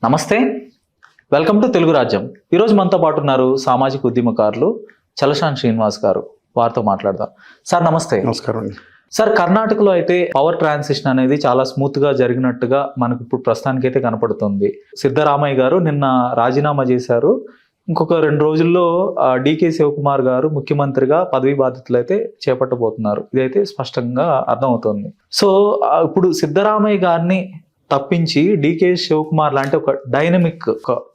నమస్తే, welcome to Telugu రాజ్యం. ఈరోజు మనతో పాటు ఉన్నారు సామాజిక ఉద్యమకారులు చలసాని శ్రీనివాస్ గారు. వారితో మాట్లాడదాం. సార్ నమస్తే. నమస్కారం అండి. సార్, కర్ణాటకలో అయితే పవర్ ట్రాన్సిషన్ అనేది చాలా స్మూత్ గా జరిగినట్టుగా మనకు ఇప్పుడు ప్రస్తుతానికి అయితే కనపడుతుంది. సిద్ధరామయ్య గారు నిన్న రాజీనామా చేశారు. ఇంకొక 2 రోజుల్లో డికే శివకుమార్ గారు ముఖ్యమంత్రిగా పదవి బాధ్యతలు అయితే చేపట్టబోతున్నారు. ఇదైతే స్పష్టంగా అర్థమవుతుంది. సో ఇప్పుడు సిద్ధరామయ్య గారిని తప్పించి డికే శివకుమార్ లాంటి ఒక డైనమిక్,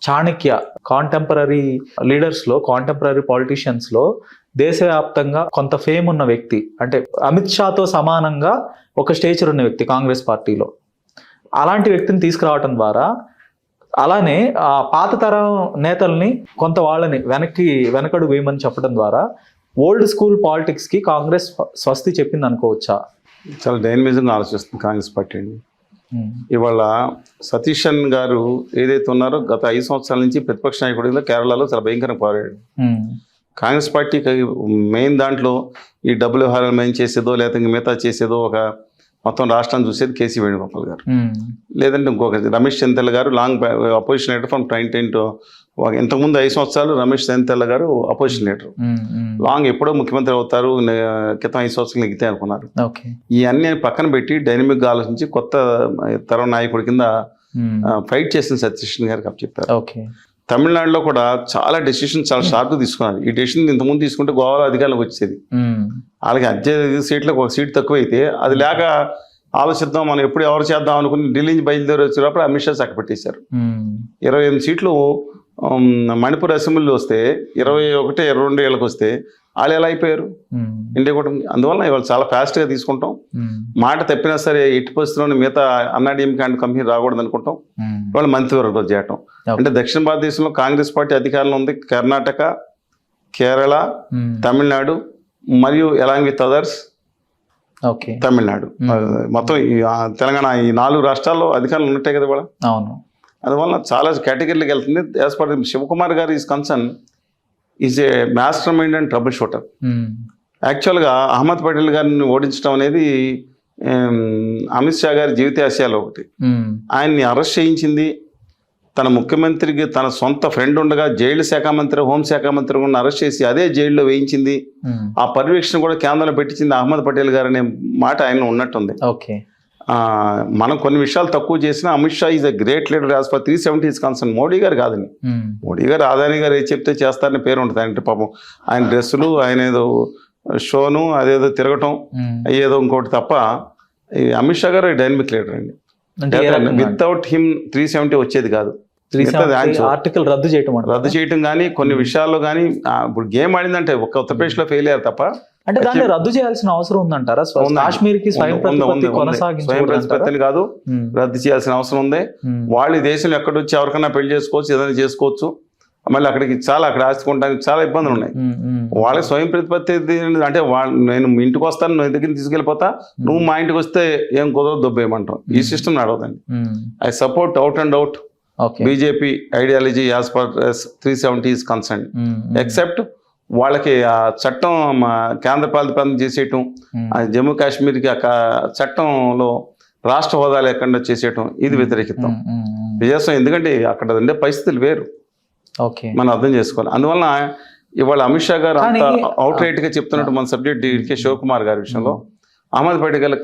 చాణక్య, కాంటెంపరీ లీడర్స్ లో, కాంటెంపరీ పాలిటీషియన్స్ లో దేశవ్యాప్తంగా కొంత ఫేమ్ ఉన్న వ్యక్తి, అంటే అమిత్ షాతో సమానంగా ఒక స్టేచర్ ఉన్న వ్యక్తి కాంగ్రెస్ పార్టీలో, అలాంటి వ్యక్తిని తీసుకురావటం ద్వారా, అలానే ఆ పాత తరం నేతల్ని కొంత వాళ్ళని వెనకడు వేయమని చెప్పడం ద్వారా ఓల్డ్ స్కూల్ పాలిటిక్స్ కి కాంగ్రెస్ స్వస్తి చెప్పింది అనుకోవచ్చా? చాలా డైనమిజంగా ఆలోచిస్తుంది కాంగ్రెస్ పార్టీ అండి. ఇవాళ సతీషన్ గారు ఏదైతే ఉన్నారో గత 5 సంవత్సరాల నుంచి ప్రతిపక్ష నాయకుడిగా కేరళలో చాలా భయంకరంగా పోరాడాడు. కాంగ్రెస్ పార్టీకి మెయిన్ దాంట్లో ఈ డబ్బులు వ్యవహారాలు మెయిన్ చేసేదో లేకపోతే మిగతా చేసేదో ఒక మొత్తం రాష్ట్రాన్ని చూసేది కేసీ వేణుగోపాల్ గారు, లేదంటే ఇంకొక రమేష్ చెంతెల్ల గారు, long opposition leader from 2010 to ఇంతకుముందు 5 సంవత్సరాలు రమేష్ చెంతెల్ల గారు అపోజిషన్ లీడర్, లాంగ్ ఎప్పుడో ముఖ్యమంత్రి అవుతారు, క్రితం 5 సంవత్సరాలు ఎగితే అనుకున్నారు. ఇవన్నీ పక్కన పెట్టి డైనమిక్గా ఆలోచించి కొత్త తరం నాయకుడి కింద ఫైట్ చేసిన సతీషన్ గారికి అప్పచెప్పారు. తమిళనాడులో కూడా చాలా డెసిషన్ చాలా షార్ప్గా తీసుకున్నారు. ఈ డెసిషన్ ఇంతకుముందు తీసుకుంటే గోవాలో అధికారులకు వచ్చేది, వాళ్ళకి 5 సీట్లకు 1 సీట్ తక్కువైతే అది లేక ఆలోచిద్దాం మనం ఎప్పుడు ఎవరు చేద్దాం అనుకుని ఢిల్లీ నుంచి బయలుదేరి వచ్చేటప్పుడు అమిత్ షా చక్కపెట్టేశారు. 28 సీట్లు మణిపూర్ అసెంబ్లీలో వస్తే 21, 22 ఏళ్ళకి వస్తే వాళ్ళు ఎలా అయిపోయారు ఇండియా కూడా. అందువల్ల ఇవాళ చాలా ఫాస్ట్గా తీసుకుంటాం. మాట తప్పినా సరే ఎట్టి పరిస్థితుల్లో మిగతా అన్నాడీఎంకే అండ్ కంపెనీ రాకూడదు అనుకుంటాం. ఇవాళ మంత్రివర్గం చేయటం అంటే దక్షిణ భారతదేశంలో కాంగ్రెస్ పార్టీ అధికారంలో ఉంది. కర్ణాటక, కేరళ, తమిళనాడు మరియు ఎలాంగ్ విత్ అదర్స్ తమిళనాడు, మొత్తం తెలంగాణ, ఈ 4 రాష్ట్రాల్లో అధికారులు ఉన్నట్టే కదా ఇవాళ. అందువల్ల చాలా కేటగిరీలకు వెళ్తుంది. యాజ్ పర్ శివకుమార్ గారు is concern is a master mind and trouble shooter. యాక్చువల్గా అహ్మద్ పటేల్ గారిని ఓడించడం అనేది అమిత్ షా గారి జీవితాశయాలు ఒకటి. ఆయన్ని అరెస్ట్ చేయించింది తన ముఖ్యమంత్రికి తన సొంత ఫ్రెండ్ ఉండగా జైలు శాఖ మంత్రి, హోంశాఖ మంత్రి కూడా అరెస్ట్ చేసి అదే జైల్లో వేయించింది. ఆ పర్యవేక్షణ కూడా కేంద్రంలో పెట్టించింది అహ్మద్ పటేల్ గారు అనే మాట ఆయన ఉన్నట్టుంది. మనం కొన్ని విషయాలు తక్కువ చేసినా Amit Shah is a great leader as per 370 is concern. Modi గారు కాదని, మోడీ గారు అదానీ గారు ఏది చెప్తే చేస్తారని పేరు ఉంటుంది. అంటే పాపం ఆయన డ్రెస్సులు, ఆయన ఏదో షోను, అదేదో తిరగటం, అయ్యేదో ఇంకోటి తప్ప అమిత్ షా గారు డైనమిక్ లీడర్ అండి. వితౌట్ హిమ్ 370 వచ్చేది కాదు. ఆర్టికల్ రద్దు చేయటం కానీ కొన్ని విషయాల్లో కానీ ఇప్పుడు గేమ్ ఆడిందంటే ఒక్క ఉత్తరప్రదేశ్లో ఫెయిల్ అయ్యారు తప్ప. అంటే దాన్ని రద్దు చేయాల్సిన అవసరం ఉందంటారా? కాశ్మీర్ కి స్వయం ప్రతిపత్తిని కాదు, రద్దు చేయాల్సిన అవసరం ఉంది. వాళ్ళు దేశంలో ఎక్కడొచ్చి ఎవరికైనా పెళ్లి చేసుకోవచ్చు, ఏదైనా చేసుకోవచ్చు. మళ్ళీ అక్కడికి అక్కడ ఆస్తుకోవడానికి చాలా ఇబ్బందులు ఉన్నాయి. వాళ్ళకి స్వయం ప్రతిపత్తి అంటే నేను ఇంటికి వస్తాను, నువ్వు దగ్గర తీసుకెళ్ళిపోతా, నువ్వు మా ఇంటికి వస్తే ఏం కుదరదు, దొబ్బేయమంటాం. ఈ సిస్టమ్ నడవదండి. I support out and out BJP ideology as per 370 is concern, except వాళ్ళకి ఆ చట్టం కేంద్ర పాలిత ప్రాంతం చేసేయటం, జమ్మూ కాశ్మీర్కి ఆ చట్టంలో రాష్ట్ర హోదా లేకుండా చేసేయటం, ఇది వ్యతిరేకిస్తాం చేస్తాం. ఎందుకంటే అక్కడ ఉండే పరిస్థితులు వేరు, మనం అర్థం చేసుకోవాలి. అందువలన ఇవాళ అమిత్ షా గారు అంత అవుట్ రైట్ గా చెప్తున్నట్టు మన సబ్జెక్ట్ డికే శివకుమార్ గారి విషయంలో అహ్మద్ పటేల్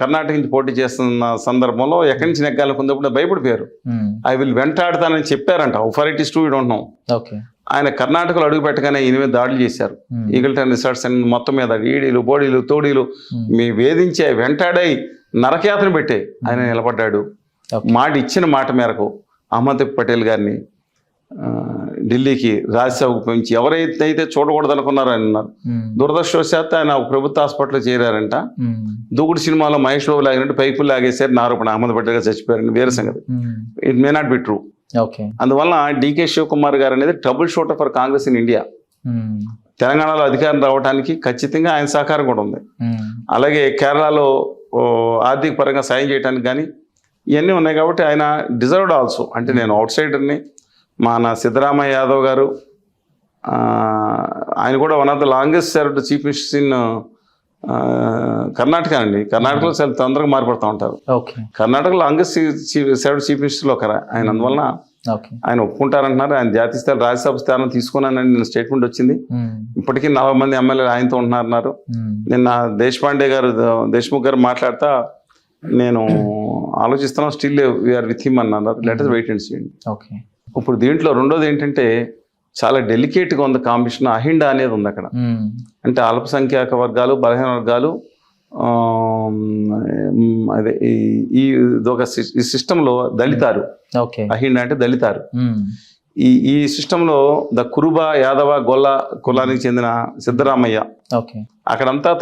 కర్ణాటక నుంచి పోటీ చేస్తున్న సందర్భంలో ఎక్కడి నుంచి నెగ్గాలనుకున్నప్పుడు భయపడిపోయారు. ఐ విల్ వెంటాడతానని చెప్పారంట. For it is true, we don't know. ఆయన కర్ణాటకలో అడుగు పెట్టగానే ఈయన మీద దాడులు చేశారు. ఈగల్టన్ రిసార్ట్స్ అండ్ మొత్తం మీద ఈడీలు, బోడీలు, తోడీలు మీ వేధించే, వెంటాడై నరకయాతన పెట్టే ఆయన నిలబడ్డాడు. ఇచ్చిన మాట మేరకు అహ్మద్ పటేల్ గారిని ఢిల్లీకి రాజ్యసభకు పెంచి ఎవరైతే చూడకూడదు అనుకున్నారో ఆయన ఉన్నారు. దురదృష్టవశాత్తు ఆయన ప్రభుత్వ హాస్పిటల్లో చేరారంట. దూకుడు సినిమాలో మహేష్ బాబు లాగినట్టు పైపులు లాగేశారు, ఆరోపణ అహ్మద్ పటేల్ గారు చచ్చిపోయారని వేరే సంగతి. It may not be true. అందువల్ల డికే శివకుమార్ గారు అనేది trouble shooter for Congress in India. తెలంగాణలో అధికారం రావడానికి ఖచ్చితంగా ఆయన సహకారం కూడా ఉంది. అలాగే కేరళలో ఆర్థిక పరంగా సాయం చేయడానికి కానీ ఇవన్నీ ఉన్నాయి. కాబట్టి ఆయన డిజర్వ్డ్ ఆల్సో. అంటే నేను అవుట్ సైడర్ని. మన సిద్ధరామయ్య యాదవ్ గారు ఆయన కూడా one of the longest served chief ministers in Karnataka అండి. కర్ణాటకలో చాలా తొందరగా మారిపడుతూ ఉంటారు. ఓకే. కర్ణాటకలో లాంగెస్ట్ చీఫ్ మినిస్టర్లో ఒకరు ఆయన. అందువలన ఓకే. ఆయన ఒప్పుకుంటారంటున్నారు. ఆయన జాతీయ స్థాయి రాజ్యసభ స్థానం తీసుకున్నానని నిన్న స్టేట్మెంట్ వచ్చింది. ఇప్పటికీ 40 మంది ఎమ్మెల్యేలు ఆయనతో ఉంటున్నారు. నిన్న దేశ్ముఖ్ గారు మాట్లాడుతా నేను ఆలోచిస్తున్నాం, స్టిల్ వీఆర్ విత్ హిమ్ అన్నారు. Later wait and see. Okay. ఇప్పుడు దీంట్లో రెండోది ఏంటంటే చాలా డెలికేట్గా ఉంది కాంబినేషన్. అహిండా అనేది ఉంది అక్కడ. అంటే అల్పసంఖ్యాక వర్గాలు, బలహీన వర్గాలు, అదే ఈ సిస్టంలో దళితారు. అహిండా అంటే దళితారు. ఈ సిస్టంలో ద కురుబ, యాదవ, గొల్ల కులానికి చెందిన సిద్ధరామయ్య, అక్కడంతా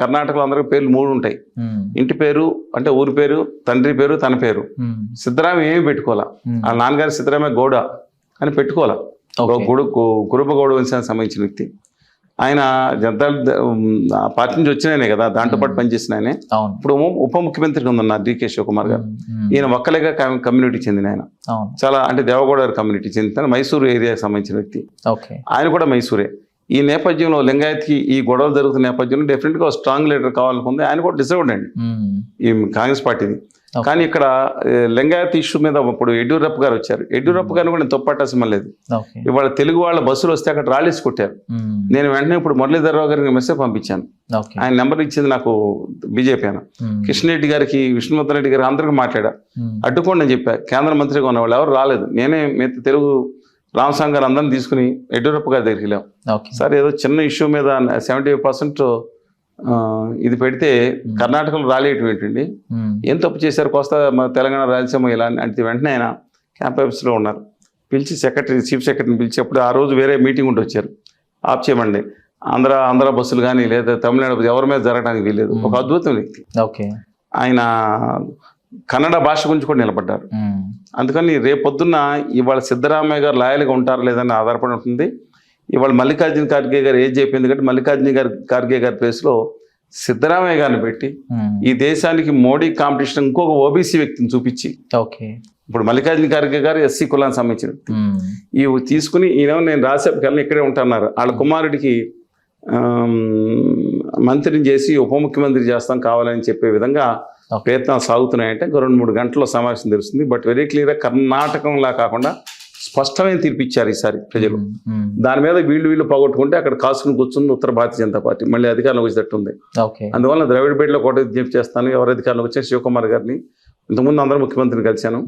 కర్ణాటకలో అందరికి పేర్లు 3 ఉంటాయి. ఇంటి పేరు అంటే ఊరి పేరు, తండ్రి పేరు, తన పేరు. సిద్ధరామయ్య ఏమి పెట్టుకోవాలా, వాళ్ళ నాన్నగారు సిద్ధరామయ్య గౌడ అని పెట్టుకోవాలా. కురుబ గౌడ వంశానికి సంబంధించిన వ్యక్తి ఆయన. జనతా పార్టీ నుంచి వచ్చినాయనే కదా, దాంతో పాటు పనిచేసిన ఆయనే. ఇప్పుడు ఉప ముఖ్యమంత్రిగా ఉందన్నారు DK శివకుమార్ గారు. ఈయన ఒక్కలేగా కమ్యూనిటీకి చెందిన ఆయన. చాలా అంటే దేవగౌడ కమ్యూనిటీ చెందిన మైసూరు ఏరియాకి సంబంధించిన వ్యక్తి. ఆయన కూడా మైసూరే. ఈ నేపథ్యంలో లింగాయత్కి ఈ గొడవలు జరుగుతున్న నేపథ్యంలో డెఫినెట్గా స్ట్రాంగ్ లీడర్ కావాలనుకుంది. ఆయన కూడా డిసర్వ్డ్ అండి ఈ కాంగ్రెస్ పార్టీది. కానీ ఇక్కడ లింగాయత్ ఇష్యూ మీద ఇప్పుడు యడ్యూరప్ప గారు వచ్చారు. యడ్యూరప్ప గారిని కూడా నేను తప్పట్టాల్సిన లేదు. ఇవాళ తెలుగు వాళ్ళ బస్సులు వస్తే అక్కడ రాలీస్ కొట్టారు. నేను వెంటనే ఇప్పుడు మురళీధరరావు గారికి మెసేజ్ పంపించాను. ఆయన నెంబర్ ఇచ్చింది నాకు బీజేపీ అని. కిషన్ రెడ్డి గారికి, విష్ణువర్ధన్ రెడ్డి గారికి అందరికీ మాట్లాడా. అడ్డుకోండి అని చెప్పా. కేంద్ర మంత్రిగా ఉన్న వాళ్ళు ఎవరు రాలేదు. నేనే తెలుగు రామస్వామి గారు అందరిని తీసుకుని యడ్యూరప్ప గారి దగ్గరికి వెళ్ళాం. సార్ ఏదో చిన్న ఇష్యూ మీద 75% ఇది పెడితే కర్ణాటకలో రాలేయటం ఏంటండి, ఏం తప్పు చేశారు, కోస్తా తెలంగాణ రాయలసీమ ఇలా అంటే వెంటనే ఆయన క్యాంప్ ఆఫీస్లో ఉన్నారు. పిలిచి చీఫ్ సెక్రటరీని పిలిచి అప్పుడు ఆ రోజు వేరే మీటింగ్ ఉండి వచ్చారు. ఆఫ్ చేయమండి, ఆంధ్ర బస్సులు కానీ లేదా తమిళనాడు బస్సు ఎవరి మీద జరగడానికి వీల్లేదు. ఒక అద్భుతం వ్యక్తి. ఆయన కన్నడ భాష గురించి కూడా నిలబడ్డారు. అందుకని రేపొద్దున్న ఇవాళ సిద్ధరామయ్య గారు లాయల్గా ఉంటారు లేదని ఆధారపడి ఉంటుంది. ఇవాళ మల్లికార్జున ఖార్గే గారు ఏజ్ అయిపోయింది కాబట్టి మల్లికార్జున ఖార్గే గారి ప్లేస్లో సిద్ధరామయ్య గారిని పెట్టి ఈ దేశానికి మోడీ కాంపిటీషన్ ఇంకొక ఓబీసీ వ్యక్తిని చూపించి, ఇప్పుడు మల్లికార్జున ఖార్గే గారు SC కులానికి సంబంధించిన వ్యక్తి, ఇవి తీసుకుని ఈయన నేను రాజ్యసభకి వెళ్ళి ఇక్కడే ఉంటున్నారు. వాళ్ళ కుమారుడికి మంత్రిని చేసి ఉప ముఖ్యమంత్రి చేస్తాం కావాలని చెప్పే విధంగా ప్రయత్నాలు సాగుతున్నాయంటే 2-3 గంటల్లో సమావేశం తెలుస్తుంది. బట్ వెరీ క్లియర్గా కర్ణాటకంలా కాకుండా స్పష్టమైన తీర్పు ఇచ్చారు ఈసారి ప్రజలు. దాని మీద వీళ్ళు పోగొట్టుకుంటే అక్కడ కాసుకుని కూర్చుంది ఉత్తర భారతీయ జనతా పార్టీ మళ్ళీ అధికారంలోకి వచ్చేటట్టు ఉంది. అందువల్ల ద్రవిడపేటలో కూడా విజ్ఞప్తి చేస్తాను, ఎవరు అధికారంలోకి వచ్చే శివకుమార్ గారిని, ఇంతకుముందు అందరూ ముఖ్యమంత్రిని కలిశాను,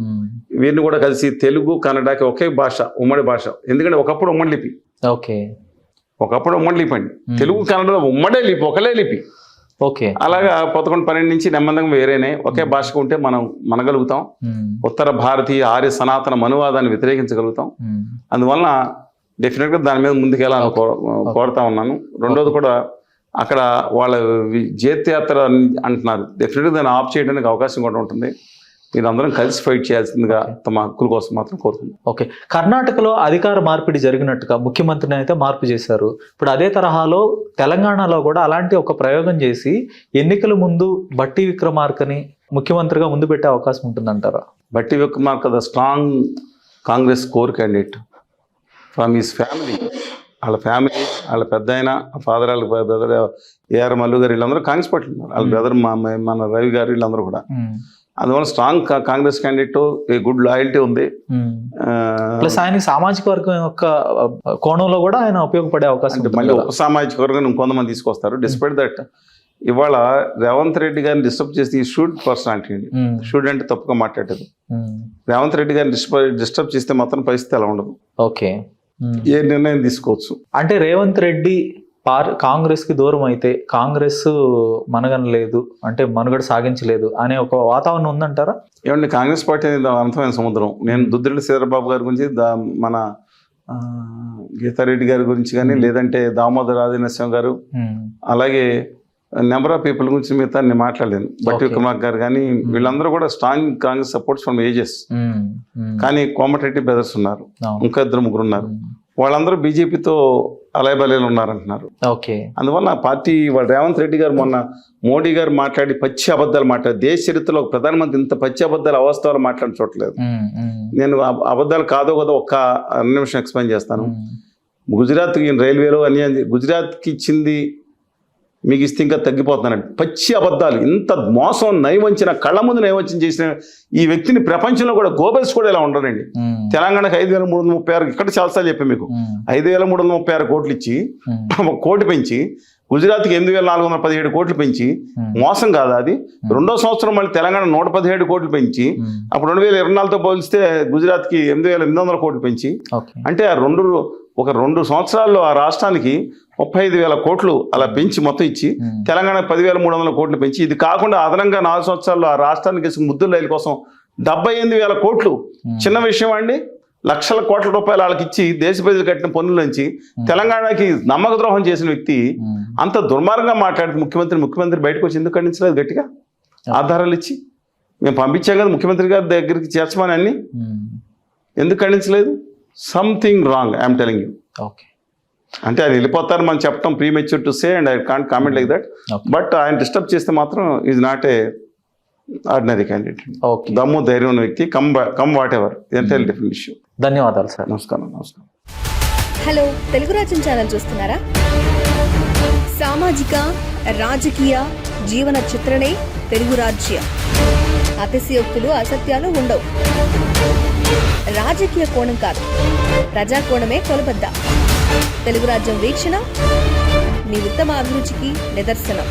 వీరిని కూడా కలిసి తెలుగు కన్నడకి ఒకే భాష, ఉమ్మడి భాష. ఎందుకంటే ఒకప్పుడు ఉమ్మడి లిపి, అండి. తెలుగు కన్నడలో ఉమ్మడే లిపి, ఒకలే లిపి. అలాగా 11-12 నుంచి నెమ్మదంగా వేరేనే ఒకే భాషకు ఉంటే మనం మనగలుగుతాం. ఉత్తర భారతీయ ఆర్య సనాతన మనువాదాన్ని వ్యతిరేకించగలుగుతాం. అందువలన డెఫినెట్గా దాని మీద ముందుకెళ్ళాలని కోరుతా ఉన్నాను. రెండోది కూడా అక్కడ వాళ్ళ జైత్యాత్ర అంటున్నారు, డెఫినెట్గా దాన్ని ఆఫ్ చేయడానికి అవకాశం కూడా ఉంటుంది. మీరందరం కలిసి ఫైట్ చేయాల్సిందిగా తమ హక్కుల కోసం మాత్రం కోరుతున్నాం. కర్ణాటకలో అధికార మార్పిడి జరిగినట్టుగా ముఖ్యమంత్రిని అయితే మార్పు చేశారు. ఇప్పుడు అదే తరహాలో తెలంగాణలో కూడా అలాంటి ఒక ప్రయోగం చేసి ఎన్నికల ముందు బట్టి విక్రమార్కని ముఖ్యమంత్రిగా ముందు పెట్టే అవకాశం ఉంటుందంటారా? బట్టి Vikramarka the strong Congress core candidate from his family. వాళ్ళ ఫ్యామిలీ, వాళ్ళ పెద్ద ఆయన, ఫాదర్, వాళ్ళ బ్రదర్ AR మల్లు గారు, వీళ్ళందరూ కాంగ్రెస్ పార్టీ ఉన్నారు. వాళ్ళ బ్రదర్ మన రవి గారు, వీళ్ళందరూ కూడా. అందువల్ల strong Congress candidate, good loyalty ఉంది. ప్లస్ ఆయన సామాజిక వర్గం యొక్క కోణంలో కూడా ఆయన ఉపయోగపడే అవకాశం ఉంది. మళ్ళీ ఉప సామాజిక వర్గం ఇంకొంతమంది తీసుకొస్తారు. డిస్పైట్ దట్ ఇవాళ రేవంత్ రెడ్డి గారిని డిస్టర్బ్ చేసి ఈ షూడ్ పర్సనాలిటీ అండి. షూడ్ అంటే తప్పుగా మాట్లాడేది. రేవంత్ రెడ్డి గారిని డిస్టర్బ్ చేస్తే మాత్రం పరిస్థితి అలా ఉండదు. ఏ నిర్ణయం తీసుకోవచ్చు. అంటే రేవంత్ రెడ్డి కాంగ్రెస్ కి దూరం అయితే కాంగ్రెస్ మనగనలేదు, అంటే మనుగడ సాగించలేదు అనే ఒక వాతావరణం ఉందంటారా? ఏమండి, కాంగ్రెస్ పార్టీ అనేది అనంతమైన సముద్రం. నేను దుద్దిరెడ్డి శ్రీధరబాబు గారి గురించి, మన గీతారెడ్డి గారి గురించి కానీ, లేదంటే దామోదర్ రాజనరసింహ గారు, అలాగే నెంబర్ ఆఫ్ పీపుల్ గురించి మిగతా నేను మాట్లాడలేను. బట్టి విక్రమార్క గారు కానీ, వీళ్ళందరూ కూడా strong Congress supports from ages. కానీ కోమటిరెడ్డి బ్రదర్స్ ఉన్నారు, ఇంకా 2-3 ఉన్నారు. వాళ్ళందరూ బీజేపీతో అలయబలయలు ఉన్నారంటున్నారు. అందువల్ల పార్టీ రేవంత్ రెడ్డి గారు మొన్న మోడీ గారు మాట్లాడి పచ్చి అబద్ధాలు మాట్లాడి, దేశ చరిత్రలో ప్రధానమంత్రి ఇంత పచ్చి అబద్ధాలు అవాస్తవాలు మాట్లాడి చూడలేదు. నేను అబద్ధాలు కాదో కదా ఒక్క నిమిషం ఎక్స్ప్లెయిన్ చేస్తాను. గుజరాత్ రైల్వేలో గుజరాత్కి ఇచ్చింది మీకు ఇస్తే ఇంకా తగ్గిపోతున్నారండి. పచ్చి అబద్ధాలు, ఇంత మోసం, నయవంచన, కళ్ళ ముందు నయవంచన చేసిన ఈ వ్యక్తిని ప్రపంచంలో కూడా గోబెల్స్ కూడా ఇలా ఉండరండి. తెలంగాణకు 5,336, ఇక్కడ చాలాసార్లు చెప్పాను మీకు, 5,336 కోట్లు ఇచ్చి 1 కోటి పెంచి, గుజరాత్కి 8,417 కోట్లు పెంచి, మోసం కాదా అది? 2వ సంవత్సరం మళ్ళీ తెలంగాణ 117 కోట్లు పెంచి, అప్పుడు 2024తో పోలిస్తే గుజరాత్కి 8,800 కోట్లు పెంచి, అంటే ఆ ఒక 2 సంవత్సరాల్లో ఆ రాష్ట్రానికి 35,000 కోట్లు అలా పెంచి మొత్తం ఇచ్చి, తెలంగాణ 10,300 కోట్లు పెంచి, ఇది కాకుండా అదనంగా 4 సంవత్సరాల్లో ఆ రాష్ట్రానికి ముద్దుల రైలు కోసం 78,000 కోట్లు. చిన్న విషయం అండి. లక్షల కోట్ల రూపాయలు వాళ్ళకి ఇచ్చి దేశ ప్రజలు కట్టిన పన్నుల నుంచి తెలంగాణకి నమ్మక ద్రోహం చేసిన వ్యక్తి అంత దుర్మార్గంగా మాట్లాడితే ముఖ్యమంత్రి బయటకు వచ్చి ఎందుకు ఖండించలేదు గట్టిగా? ఆధారాలు ఇచ్చి మేము పంపించాం కదా ముఖ్యమంత్రి గారి దగ్గరికి చేర్చమని, అన్ని ఎందుకు ఖండించలేదు? Something wrong, I'm telling you. Okay, అంటే ఆయన వెళ్ళిపోతారు మనం చెప్పడం premature to say, and I can't comment like that. But ఆయన డిస్టర్బ్ చేస్తే మాత్రం is not a ordinary candidate. దమ్ము ధైర్యం ఉన్న వ్యక్తి, come whatever, entire different issue. ధన్యవాదాలు సార్. నమస్కారం. హలో, తెలుగు రాజ్యం ఛానల్ చూస్తున్నారా? సామాజిక, రాజకీయ, జీవన చిత్రణే తెలుగు రాజ్యం. అతిశయోక్తులు, అసత్యాలు ఉండవు. రాజకీయ కోణం కాదు, ప్రజా కోణమే కొలబద్ద. తెలుగు రాజ్యం వీక్షణ మీ ఉత్తమ అభిరుచికి నిదర్శనం.